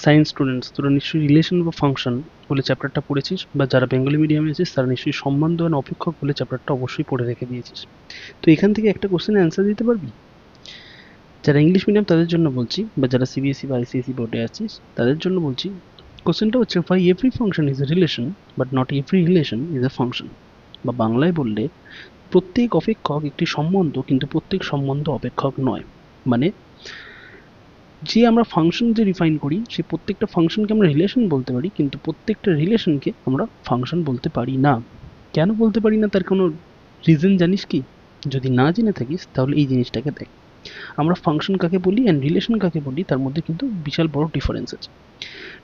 Science students, তোরা নিশ্চয়ই relation বা ফাংশন বলে চ্যাপ্টারটা পড়েছিস, বা যারা বেঙ্গলি মিডিয়ামে আছিস তারা নিশ্চয়ই সম্বন্ধ আর অপেক্ষক বলে চ্যাপ্টারটা অবশ্যই পড়ে রেখে দিয়েছিস। তো এখান থেকে একটা কোশ্চেনের অ্যান্সার দিতে পারবি? যারা ইংলিশ মিডিয়াম তাদের জন্য বলছি, বা যারা সিবিএসই বা আইসিএসই বোর্ডে আছিস তাদের জন্য বলছি, কোশ্চেনটা হচ্ছে why every function is a relation but not every relation is a function, বা বাংলায় বললে প্রত্যেক অপেক্ষক একটি সম্বন্ধ কিন্তু প্রত্যেক সম্বন্ধ অপেক্ষক নয়। মানে যে আমরা ফাংশন যে ডিফাইন করি সে প্রত্যেকটা ফাংশনকে আমরা রিলেশন বলতে পারি, কিন্তু প্রত্যেকটা রিলেশনকে আমরা ফাংশন বলতে পারি না। কেন বলতে পারি না তার কোনো রিজন জানিস কি? যদি না জেনে থাকিস তাহলে এই জিনিসটাকে দেখ, আমরা ফাংশন কাকে বলি অ্যান্ড রিলেশন কাকে বলি তার মধ্যে কিন্তু বিশাল বড় ডিফারেন্স আছে।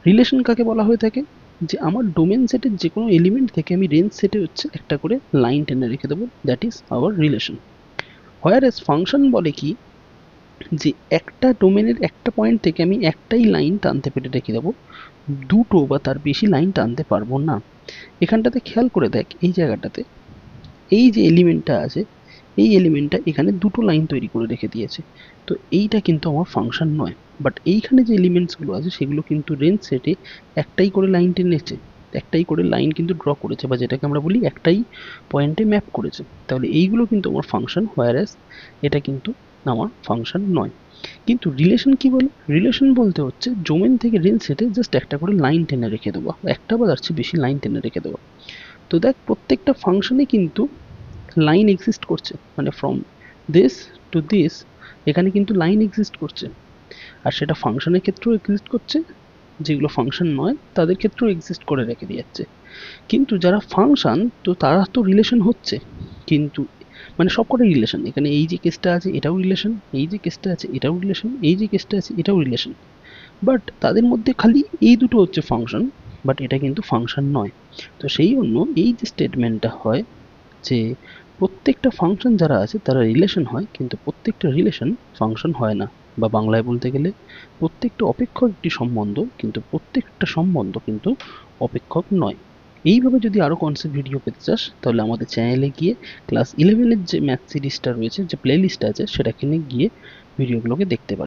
রিলেশন কাকে বলা হয়ে থাকে? যে আমার ডোমেন সেটের যে কোনো এলিমেন্ট থেকে আমি রেঞ্জ সেটে হচ্ছে একটা করে লাইন টেনে রেখে দেবো, that is our relation. Whereas function বলে কি, যে একটা ডোমেনের একটা পয়েন্ট থেকে আমি একটাই লাইন টানতে পেরে রেখে দেবো, দুটো বা তার বেশি লাইন টানতে পারবো না। এখানটাতে খেয়াল করে দেখ, এই জায়গাটাতে এই যে এলিমেন্টটা আছে এই এলিমেন্টটা এখানে দুটো লাইন তৈরি করে রেখে দিয়েছে, তো এইটা কিন্তু আমার ফাংশন নয়। বাট এইখানে যে এলিমেন্টসগুলো আছে সেগুলো কিন্তু রেঞ্জ সেটে একটাই করে লাইন টেনেছে, একটাই করে লাইন কিন্তু ড্র করেছে, বা যেটাকে আমরা বলি একটাই পয়েন্টে ম্যাপ করেছে। তাহলে এইগুলো কিন্তু আমার ফাংশন, হোয়ারএস এটা কিন্তু আমার ফাংশন নয়। কিন্তু রিলেশন কি বলে? রিলেশন বলতে হচ্ছে ডোমেন থেকে রেঞ্জ সেটে জাস্ট একটা করে লাইন টেনে রেখে দেবো, একটা বা তার চেয়ে বেশি লাইন টেনে রেখে দেবো। তো দেখ প্রত্যেকটা ফাংশনে কিন্তু লাইন এক্সিস্ট করছে, মানে ফ্রম দিস টু দিস এখানে কিন্তু লাইন এক্সিস্ট করছে, আর সেটা ফাংশনের ক্ষেত্রেও এক্সিস্ট করছে, যেগুলো ফাংশন নয় তাদের ক্ষেত্রেও এক্সিস্ট করে রেখে দিচ্ছে। কিন্তু যারা ফাংশন তো তারা তো রিলেশন হচ্ছে, কিন্তু মানে সবকটাই রিলেশন, এখানে এই যে কেসটা আছে এটাও রিলেশন, এই যে কেসটা আছে এটাও রিলেশন, এই যে কেসটা আছে এটাও রিলেশন, বাট তাদের মধ্যে খালি এই দুটো হচ্ছে ফাংশন, বাট এটা কিন্তু ফাংশন নয়। তো সেই জন্য এই যে স্টেটমেন্টটা হয় যে প্রত্যেকটা ফাংশন যারা আছে তারা রিলেশন হয়, কিন্তু প্রত্যেকটা রিলেশন ফাংশন হয় না, বা বাংলায় বলতে গেলে প্রত্যেকটা অপেক্ষক একটি সম্বন্ধ কিন্তু প্রত্যেকটা সম্বন্ধ কিন্তু অপেক্ষক নয়। এইভাবে যদি আরও কনসেপ্ট ভিডিও পেতে চাস তাহলে আমাদের চ্যানেলে গিয়ে ক্লাস 11-এর যে ম্যাথ সিরিজটা রয়েছে, যে প্লে লিস্ট আছে সেটাকে গিয়ে ভিডিওগুলোকে দেখতে পারিস।